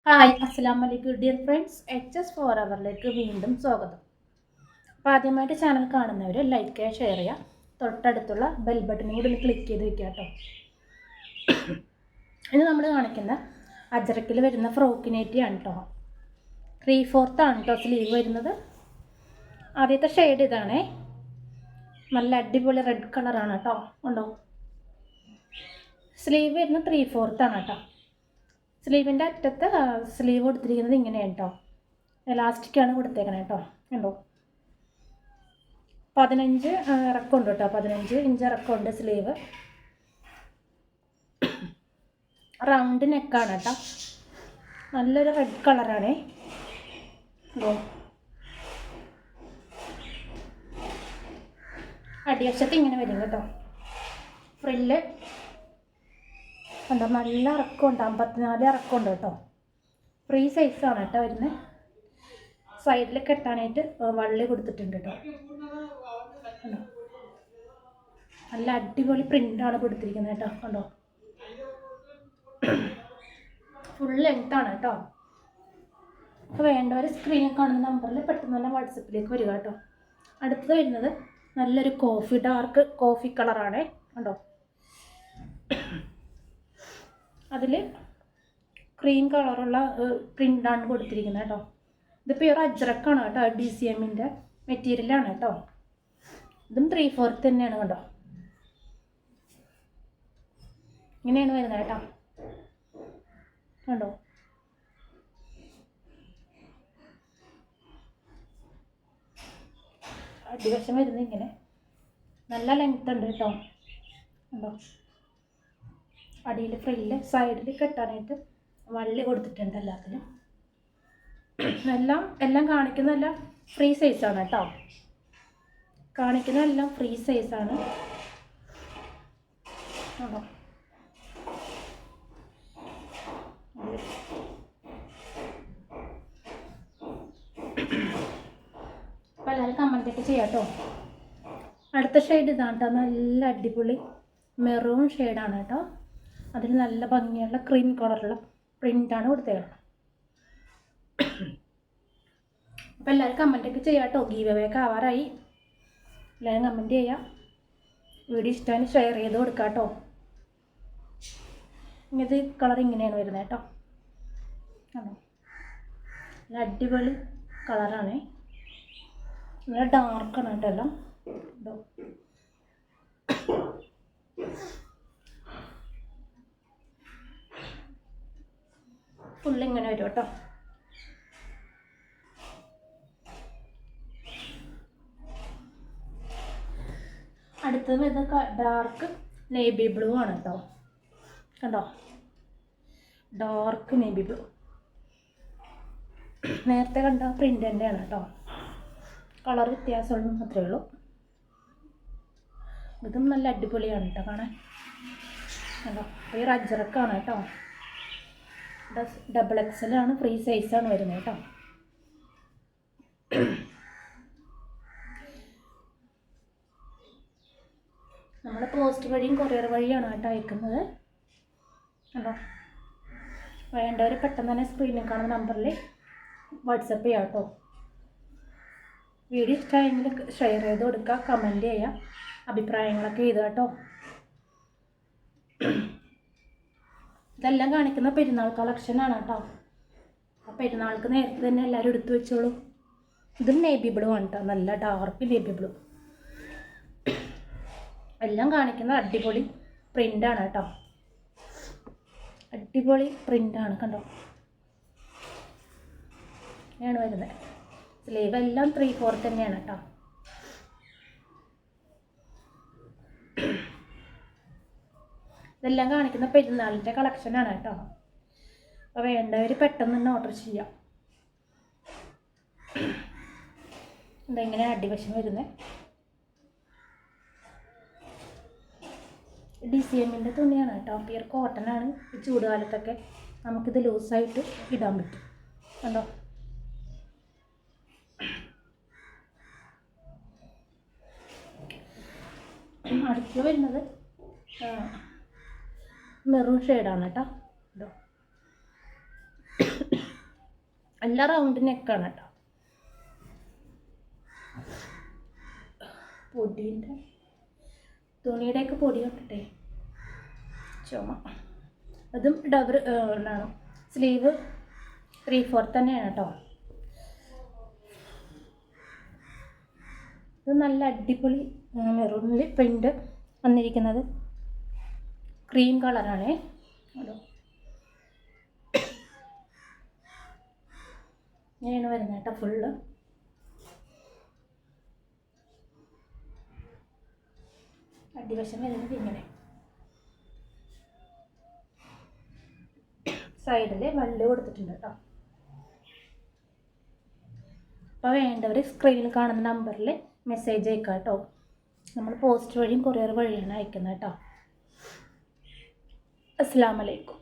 Hi അസ്സലാമു അലൈക്കും dear friends, HS4 അവറിലേക്ക് വീണ്ടും സ്വാഗതം. അപ്പോൾ ആദ്യമായിട്ട് ചാനൽ കാണുന്നവർ ലൈക്ക് ചെയ്യുക, ഷെയർ ചെയ്യുക, തൊട്ടടുത്തുള്ള ബെൽ ബട്ടനും കൂടി ഒന്ന് ക്ലിക്ക് ചെയ്ത് വെക്കുക കേട്ടോ. ഇനി നമ്മൾ കാണിക്കുന്ന അജ്രക്കിൽ വരുന്ന ഫ്രോക്ക് നൈറ്റിയാണ് കേട്ടോ. 3/4 ആണ് കേട്ടോ സ്ലീവ് വരുന്നത്. ആദ്യത്തെ ഷെയ്ഡ് ഇതാണേ, നല്ല അടിപൊളി റെഡ് കളറാണ് കേട്ടോ. ഉണ്ടോ? സ്ലീവ് വരുന്നത് 3/4 ആണ് കേട്ടോ. സ്ലീവിൻ്റെ അറ്റത്ത് സ്ലീവ് കൊടുത്തിരിക്കുന്നത് ഇങ്ങനെയാണ് കേട്ടോ. എലാസ്റ്റിക്കാണ് കൊടുത്തേക്കണേ കേട്ടോ. ഉണ്ടോ? 15 ഇറക്കമുണ്ട് കേട്ടോ. 15 ഇഞ്ച് ഇറക്കമുണ്ട് സ്ലീവ്. റൗണ്ട് നെക്കാണ് കേട്ടോ. നല്ലൊരു റെഡ് കളറാണേ. ഉണ്ടോ? അടിവശത്ത് ഇങ്ങനെ വരും കേട്ടോ. ഫ്രില്ല് കണ്ടോ, നല്ല ഇറക്കമുണ്ട്. 54 ഇറക്കമുണ്ട് കേട്ടോ. ഫ്രീ സൈസാണ് കേട്ടോ വരുന്നത്. സൈഡിൽ കെട്ടാനായിട്ട് വള്ളി കൊടുത്തിട്ടുണ്ട് കേട്ടോ. കണ്ടോ, നല്ല അടിപൊളി പ്രിൻ്റാണ് കൊടുത്തിരിക്കുന്നത് കേട്ടോ. കണ്ടോ, ഫുൾ ലെങ്ത്താണ് കേട്ടോ. അപ്പോൾ വേണ്ടവർ സ്ക്രീനിൽ കാണുന്ന നമ്പറിൽ പെട്ടെന്ന് തന്നെ വാട്സപ്പിലേക്ക് വരിക കേട്ടോ. അടുത്തത് വരുന്നത് നല്ലൊരു ഡാർക്ക് കോഫി കളറാണേ. കണ്ടോ, അതിൽ ക്രീം കളറുള്ള പ്രിൻ്റാണ് കൊടുത്തിരിക്കുന്നത് കേട്ടോ. ഇത് പ്യുവർ അജ്രക്കാണ് കേട്ടോ. DCMൻ്റെ മെറ്റീരിയലാണ് കേട്ടോ. ഇതും 3/4 തന്നെയാണ് കേട്ടോ. ഇങ്ങനെയാണ് വരുന്നത് കേട്ടോ. കണ്ടോ, അടിവശം വരുന്നത് ഇങ്ങനെ നല്ല ലെങ്ത് ഉണ്ട് കേട്ടോ. കണ്ടോ, അടിയിൽ ഫ്രില്ല്, സൈഡിൽ കെട്ടാനായിട്ട് വള്ളി കൊടുത്തിട്ടുണ്ട്. എല്ലാത്തിലും എല്ലാം കാണിക്കുന്നതെല്ലാം ഫ്രീ സൈസാണ് കേട്ടോ. കാണിക്കുന്നതെല്ലാം ഫ്രീ സൈസാണ്. ആണോ? അപ്പോൾ എല്ലാവരും കമൻറ്റൊക്കെ ചെയ്യാം കേട്ടോ. അടുത്ത ഷെയ്ഡ് ഇതാണ് കേട്ടോ. നല്ല അടിപൊളി മെറൂൺ ഷെയ്ഡാണ് കേട്ടോ. അതിൽ നല്ല ഭംഗിയുള്ള ക്രീം കളറുള്ള പ്രിൻ്റാണ് കൊടുത്തേക്കുന്നത്. അപ്പോൾ എല്ലാവരും കമൻറ്റൊക്കെ ചെയ്യാം കേട്ടോ. ഗീവ് അവേ ഒക്കെ ആവാറായി. എല്ലാവരും കമൻറ്റ് ചെയ്യാം. വീഡിയോ ഇഷ്ടമായി ഷെയർ ചെയ്ത് കൊടുക്കാം കേട്ടോ. ഇങ്ങനത്തെ കളർ ഇങ്ങനെയാണ് വരുന്നത് കേട്ടോ. ആണോ, നല്ല അടിപൊളി കളറാണേ. നല്ല ഡാർക്കാണ് കേട്ടോ എല്ലാം. ഇതോ, ഫുള്ളിങ്ങനെ വരും കേട്ടോ. അടുത്തത് വരുന്നത് ഡാർക്ക് നേവി ബ്ലൂ ആണ് കേട്ടോ. കണ്ടോ, ഡാർക്ക് നേവി ബ്ലൂ. നേരത്തെ കണ്ട പ്രിൻ്റ് തന്നെയാണ് കേട്ടോ. കളർ വ്യത്യാസമുള്ള മാത്രമേ ഉള്ളൂ. ഇതും നല്ല അടിപൊളിയാണ് കേട്ടോ കാണാൻ. കണ്ടോ, ഈ അജ്രക്കാണ് കേട്ടോ. XXL ആണ്, ഫ്രീ സൈസാണ് വരുന്നത് കേട്ടോ. നമ്മൾ പോസ്റ്റ് വഴിയും കൊറിയർ വഴിയാണ് കേട്ടോ അയക്കുന്നത്. കണ്ടോ, വേണ്ടവർ പെട്ടെന്ന് തന്നെ സ്ക്രീനിൽ കാണുന്ന നമ്പറിൽ വാട്സപ്പ് ചെയ്യാം കേട്ടോ. വീഡിയോ ഇഷ്ടമായെങ്കിൽ ഷെയർ ചെയ്ത് കൊടുക്കുക, കമൻറ്റ് ചെയ്യുക, അഭിപ്രായങ്ങളൊക്കെ എഴുതുക കേട്ടോ. ഇതെല്ലാം കാണിക്കുന്ന പെരുന്നാൾ കളക്ഷനാണ് കേട്ടോ. ആ പെരുന്നാൾക്ക് നേരത്തെ തന്നെ എല്ലാവരും എടുത്തു വെച്ചോളൂ. ഇതും നേവി ബ്ലൂ ആണ് കേട്ടോ. നല്ല ഡാർക്ക് നേവി ബ്ലൂ. എല്ലാം കാണിക്കുന്ന അടിപൊളി പ്രിൻ്റാണ് കേട്ടോ. അടിപൊളി പ്രിൻ്റാണ്. കണ്ടോ, ഇങ്ങനെയാണ് വരുന്നത്. സ്ലീവ് എല്ലാം 3/4 തന്നെയാണ് കേട്ടോ. ഇതെല്ലാം കാണിക്കുന്ന പെരുന്നാളിൻ്റെ കളക്ഷനാണ് കേട്ടോ. അപ്പോൾ വേണ്ടവർ പെട്ടെന്ന് തന്നെ ഓർഡർ ചെയ്യാം. ഇതെങ്ങനെ അടിവശം വരുന്നത്. DCMൻ്റെ തുണിയാണ് കേട്ടോ. പ്യുർ കോട്ടനാണ്. ചൂടുകാലത്തൊക്കെ നമുക്കിത് ലൂസായിട്ട് ഇടാൻ പറ്റും. കണ്ടോ, അടുത്ത് വരുന്നത് മെറൂൺ ഷെയ്ഡാണ് കേട്ടോ. എല്ലാം റൗണ്ട് നെക്കാണ് കേട്ടോ. പൊടീൻ്റെ തുണിയുടെയൊക്കെ പൊടി കൊണ്ടിട്ടേ ചുമ. അതും ഡബിൾ ഉണ്ടാണ്. സ്ലീവ് 3/4 തന്നെയാണ് കേട്ടോ. ഇത് നല്ല അടിപൊളി മെറൂണിൽ പ്രിൻ്റ് വന്നിരിക്കുന്നത് ക്രീം കളറാണേ. അതോ ഇങ്ങനെയാണ് വരുന്നത് കേട്ടോ. ഫുള്ള് അടിവശം വരുന്നത് ഇങ്ങനെ. സൈഡിൽ വള്ളി കൊടുത്തിട്ടുണ്ട് കേട്ടോ. അപ്പോൾ വേണ്ടവർ സ്ക്രീനിൽ കാണുന്ന നമ്പറിൽ മെസ്സേജ് അയക്കാം കേട്ടോ. നമ്മൾ പോസ്റ്റ് വഴിയും കൊറിയർ വഴിയാണ് അയക്കുന്നത് കേട്ടോ. അസ്സലാമു അലൈക്കും.